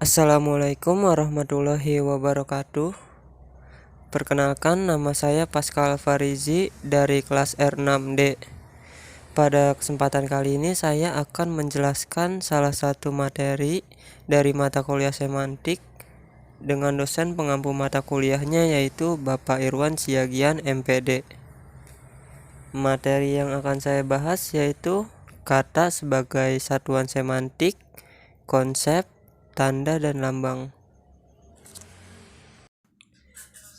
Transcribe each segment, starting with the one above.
Assalamualaikum warahmatullahi wabarakatuh. Perkenalkan, nama saya Pascal Farizi dari kelas R6D. Pada kesempatan kali ini saya akan menjelaskan salah satu materi dari mata kuliah semantik dengan dosen pengampu mata kuliahnya, yaitu Bapak Irwan Siagian MPD. Materi yang akan saya bahas yaitu kata sebagai satuan semantik, konsep, tanda, dan lambang.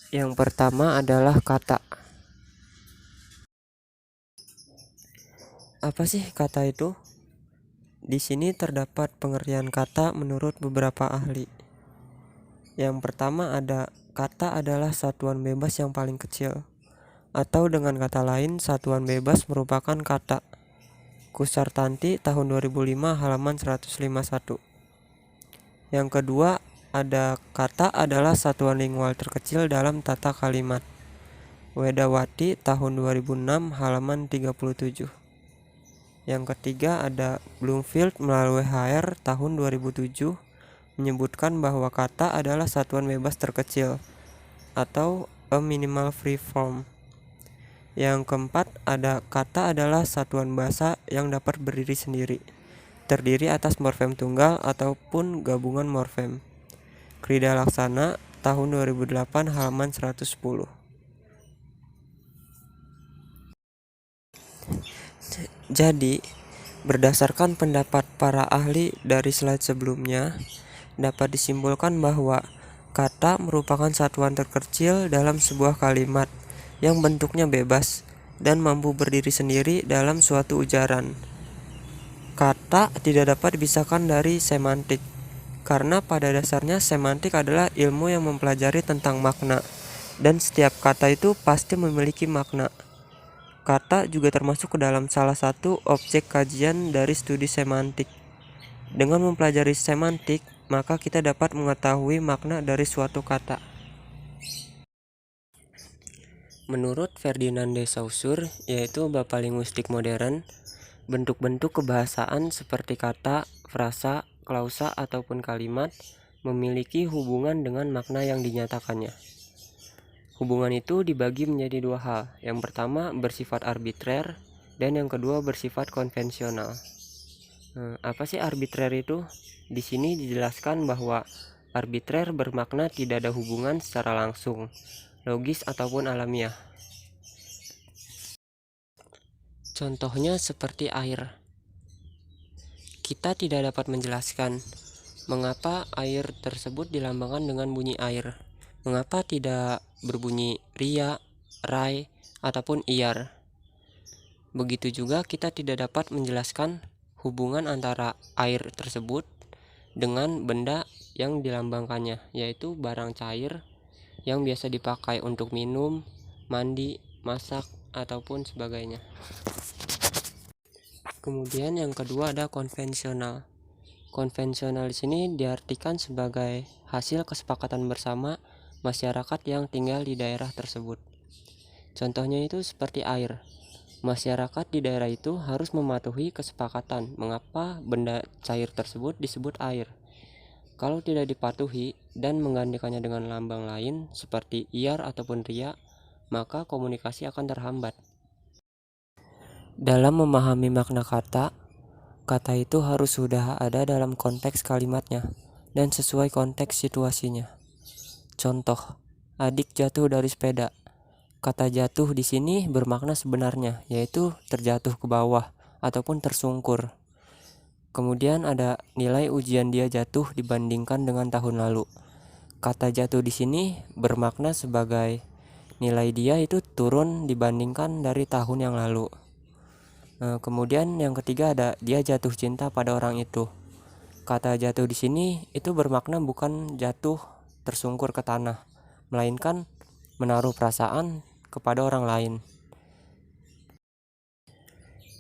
Yang pertama adalah kata. Apa sih kata itu? Di sini terdapat pengertian kata menurut beberapa ahli. Yang pertama ada kata adalah satuan bebas yang paling kecil, atau dengan kata lain satuan bebas merupakan kata. Kusartanti tahun 2005 halaman 151. Yang kedua ada kata adalah satuan lingual terkecil dalam tata kalimat. Wedawati tahun 2006 halaman 37. Yang ketiga ada Bloomfield melalui HR tahun 2007 menyebutkan bahwa kata adalah satuan bebas terkecil atau a minimal free form. Yang keempat ada kata adalah satuan bahasa yang dapat berdiri sendiri, terdiri atas morfem tunggal ataupun gabungan morfem. Krida Laksana tahun 2008 halaman 110. Jadi, berdasarkan pendapat para ahli dari slide sebelumnya, dapat disimpulkan bahwa kata merupakan satuan terkecil dalam sebuah kalimat yang bentuknya bebas dan mampu berdiri sendiri dalam suatu ujaran. Kata tidak dapat dipisahkan dari semantik, karena pada dasarnya semantik adalah ilmu yang mempelajari tentang makna, dan setiap kata itu pasti memiliki makna. Kata juga termasuk ke dalam salah satu objek kajian dari studi semantik. Dengan mempelajari semantik, maka kita dapat mengetahui makna dari suatu kata. Menurut Ferdinand de Saussure, yaitu Bapak Linguistik Modern, bentuk-bentuk kebahasaan seperti kata, frasa, klausa, ataupun kalimat memiliki hubungan dengan makna yang dinyatakannya. Hubungan itu dibagi menjadi dua hal. Yang pertama bersifat arbitrer dan yang kedua bersifat konvensional. Apa sih arbitrer itu? Di sini dijelaskan bahwa arbitrer bermakna tidak ada hubungan secara langsung, logis ataupun alamiah. Contohnya seperti air. Kita tidak dapat menjelaskan mengapa air tersebut dilambangkan dengan bunyi air. Mengapa tidak berbunyi ria, rai, ataupun iar? Begitu juga kita tidak dapat menjelaskan hubungan antara air tersebut dengan benda yang dilambangkannya, yaitu barang cair yang biasa dipakai untuk minum, mandi, masak, ataupun sebagainya. Kemudian yang kedua ada konvensional. Konvensional di sini diartikan sebagai hasil kesepakatan bersama masyarakat yang tinggal di daerah tersebut. Contohnya itu seperti air. Masyarakat di daerah itu harus mematuhi kesepakatan mengapa benda cair tersebut disebut air. Kalau tidak dipatuhi dan menggantikannya dengan lambang lain seperti iar ataupun ria, maka komunikasi akan terhambat. Dalam memahami makna kata, kata itu harus sudah ada dalam konteks kalimatnya dan sesuai konteks situasinya. Contoh, adik jatuh dari sepeda. Kata jatuh di sini bermakna sebenarnya, yaitu terjatuh ke bawah ataupun tersungkur. Kemudian ada nilai ujian dia jatuh dibandingkan dengan tahun lalu. Kata jatuh di sini bermakna sebagai nilai dia itu turun dibandingkan dari tahun yang lalu. Kemudian yang ketiga ada dia jatuh cinta pada orang itu. Kata jatuh di sini itu bermakna bukan jatuh tersungkur ke tanah, melainkan menaruh perasaan kepada orang lain.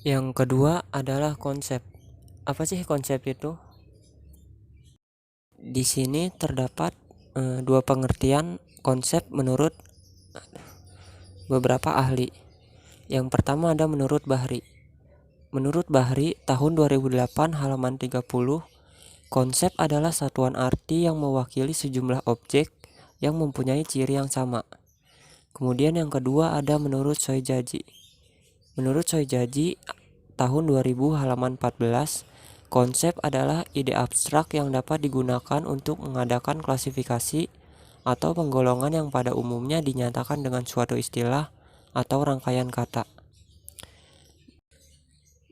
Yang kedua adalah konsep. Apa sih konsep itu? Di sini terdapat dua pengertian konsep menurut beberapa ahli. Yang pertama ada menurut Bahri. Menurut Bahri tahun 2008 halaman 30, Konsep adalah satuan arti yang mewakili sejumlah objek yang mempunyai ciri yang sama. Kemudian yang kedua ada menurut Soejaji. Menurut Soejaji, tahun 2000 halaman 14, konsep adalah ide abstrak yang dapat digunakan untuk mengadakan klasifikasi atau penggolongan yang pada umumnya dinyatakan dengan suatu istilah atau rangkaian kata.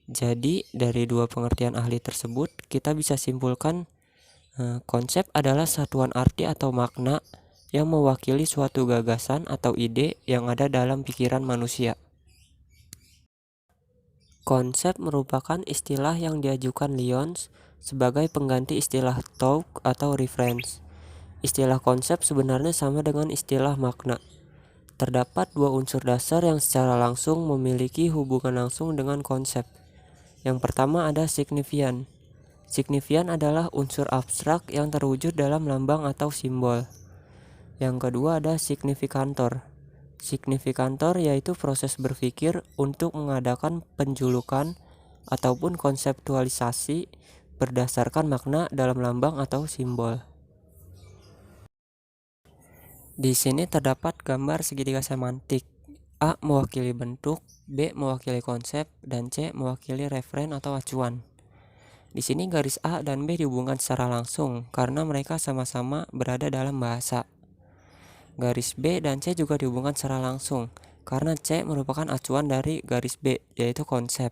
Jadi, dari dua pengertian ahli tersebut, kita bisa simpulkan konsep adalah satuan arti atau makna yang mewakili suatu gagasan atau ide yang ada dalam pikiran manusia. Konsep merupakan istilah yang diajukan Lyons sebagai pengganti istilah thought atau reference. Istilah konsep sebenarnya sama dengan istilah makna. Terdapat dua unsur dasar yang secara langsung memiliki hubungan langsung dengan konsep. Yang pertama ada signifian. Signifian adalah unsur abstrak yang terwujud dalam lambang atau simbol. Yang kedua ada signifikantor. Signifikantor yaitu proses berpikir untuk mengadakan penjulukan ataupun konseptualisasi berdasarkan makna dalam lambang atau simbol. Di sini terdapat gambar segitiga semantik. A mewakili bentuk, B mewakili konsep, dan C mewakili referen atau acuan. Di sini garis A dan B dihubungkan secara langsung karena mereka sama-sama berada dalam bahasa. Garis B dan C juga dihubungkan secara langsung karena C merupakan acuan dari garis B, yaitu konsep.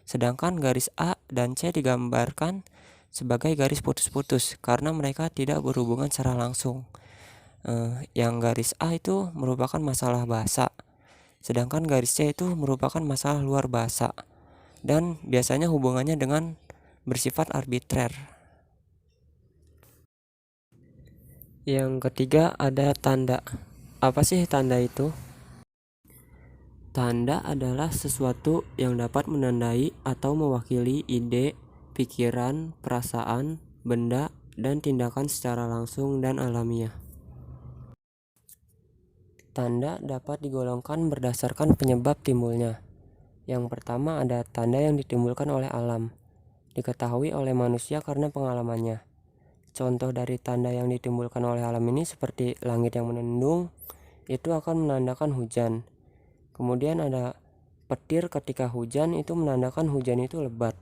Sedangkan garis A dan C digambarkan sebagai garis putus-putus karena mereka tidak berhubungan secara langsung. Yang garis A itu merupakan masalah bahasa, sedangkan garis C itu merupakan masalah luar bahasa, dan biasanya hubungannya dengan bersifat arbitrer. Yang ketiga ada tanda. Apa sih tanda itu? Tanda adalah sesuatu yang dapat menandai atau mewakili ide, pikiran, perasaan, benda, dan tindakan secara langsung dan alamiah. Tanda dapat digolongkan berdasarkan penyebab timbulnya. Yang pertama ada tanda yang ditimbulkan oleh alam, diketahui oleh manusia karena pengalamannya. Contoh dari tanda yang ditimbulkan oleh alam ini seperti langit yang menendung, itu akan menandakan hujan. Kemudian ada petir ketika hujan, itu menandakan hujan itu lebat.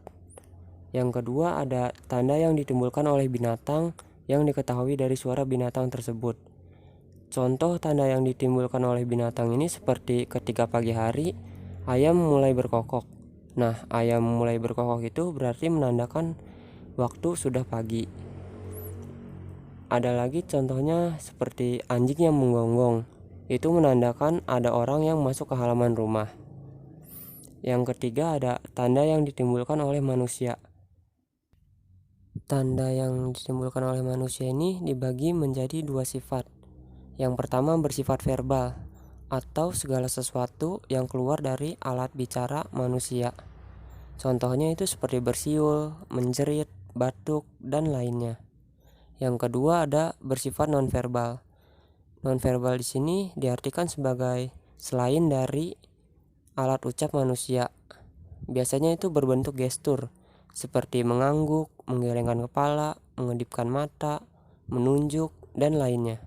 Yang kedua ada tanda yang ditimbulkan oleh binatang yang diketahui dari suara binatang tersebut. Contoh tanda yang ditimbulkan oleh binatang ini seperti ketika pagi hari ayam mulai berkokok. Nah, ayam mulai berkokok itu berarti menandakan waktu sudah pagi. Ada lagi contohnya seperti anjing yang menggonggong. Itu menandakan ada orang yang masuk ke halaman rumah. Yang ketiga ada tanda yang ditimbulkan oleh manusia. Tanda yang ditimbulkan oleh manusia ini dibagi menjadi dua sifat. Yang pertama bersifat verbal, atau segala sesuatu yang keluar dari alat bicara manusia. Contohnya itu seperti bersiul, menjerit, batuk, dan lainnya. Yang kedua ada bersifat nonverbal. Nonverbal di sini diartikan sebagai selain dari alat ucap manusia. Biasanya itu berbentuk gestur seperti mengangguk, menggelengkan kepala, mengedipkan mata, menunjuk, dan lainnya.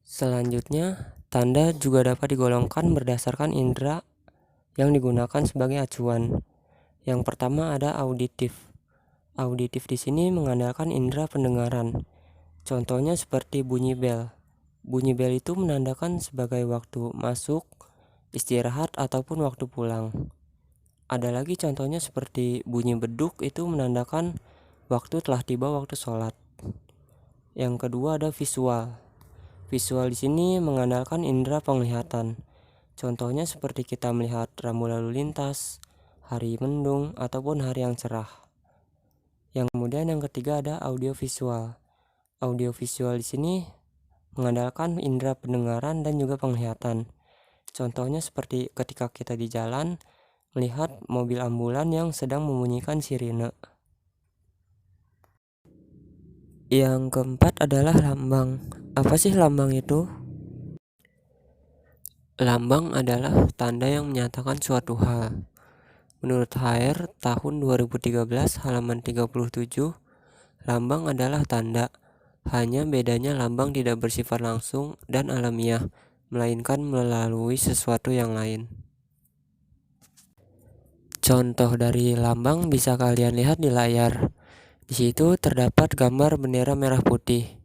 Selanjutnya, tanda juga dapat digolongkan berdasarkan indera yang digunakan sebagai acuan. Yang pertama ada auditif. Auditif di sini mengandalkan indera pendengaran. Contohnya seperti bunyi bel. Bunyi bel itu menandakan sebagai waktu masuk, istirahat, ataupun waktu pulang. Ada lagi contohnya seperti bunyi beduk, itu menandakan waktu telah tiba waktu sholat. Yang kedua ada visual. Visual di sini mengandalkan indera penglihatan. Contohnya seperti kita melihat rambu lalu lintas, hari mendung, ataupun hari yang cerah. Yang kemudian yang ketiga ada audiovisual. Audiovisual di sini mengandalkan indera pendengaran dan juga penglihatan. Contohnya seperti ketika kita di jalan melihat mobil ambulan yang sedang membunyikan sirine. Yang keempat adalah lambang. Apa sih lambang itu? Lambang adalah tanda yang menyatakan suatu hal. Menurut HR tahun 2013 halaman 37, lambang adalah tanda, hanya bedanya lambang tidak bersifat langsung dan alamiah, melainkan melalui sesuatu yang lain. Contoh dari lambang bisa kalian lihat di layar. Di situ terdapat gambar bendera merah putih.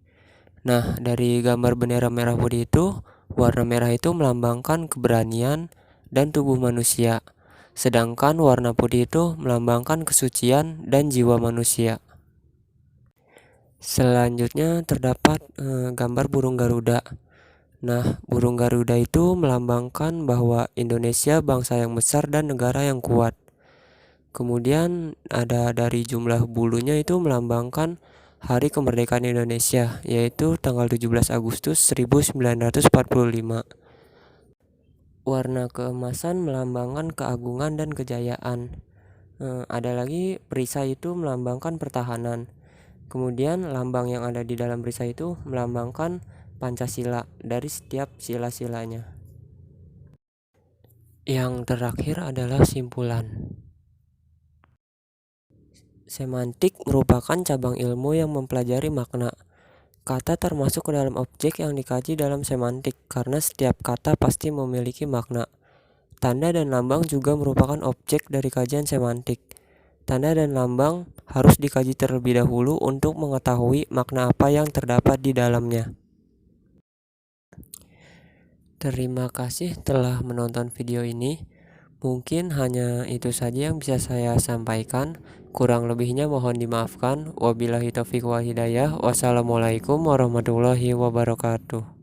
Nah, dari gambar bendera merah putih itu, warna merah itu melambangkan keberanian dan tubuh manusia. Sedangkan warna putih itu melambangkan kesucian dan jiwa manusia. Selanjutnya terdapat gambar burung Garuda. Nah, burung Garuda itu melambangkan bahwa Indonesia bangsa yang besar dan negara yang kuat. Kemudian ada dari jumlah bulunya itu melambangkan Hari Kemerdekaan Indonesia, yaitu tanggal 17 Agustus 1945. Warna keemasan melambangkan keagungan dan kejayaan. Ada lagi perisai itu melambangkan pertahanan. Kemudian lambang yang ada di dalam perisai itu melambangkan Pancasila dari setiap sila-silanya. Yang terakhir adalah simpulan. Semantik merupakan cabang ilmu yang mempelajari makna. Kata termasuk ke dalam objek yang dikaji dalam semantik karena setiap kata pasti memiliki makna. Tanda dan lambang juga merupakan objek dari kajian semantik. Tanda dan lambang harus dikaji terlebih dahulu untuk mengetahui makna apa yang terdapat di dalamnya. Terima kasih telah menonton video ini. Mungkin hanya itu saja yang bisa saya sampaikan. Kurang lebihnya mohon dimaafkan. Wabillahi taufiq wal hidayah. Wassalamualaikum warahmatullahi wabarakatuh.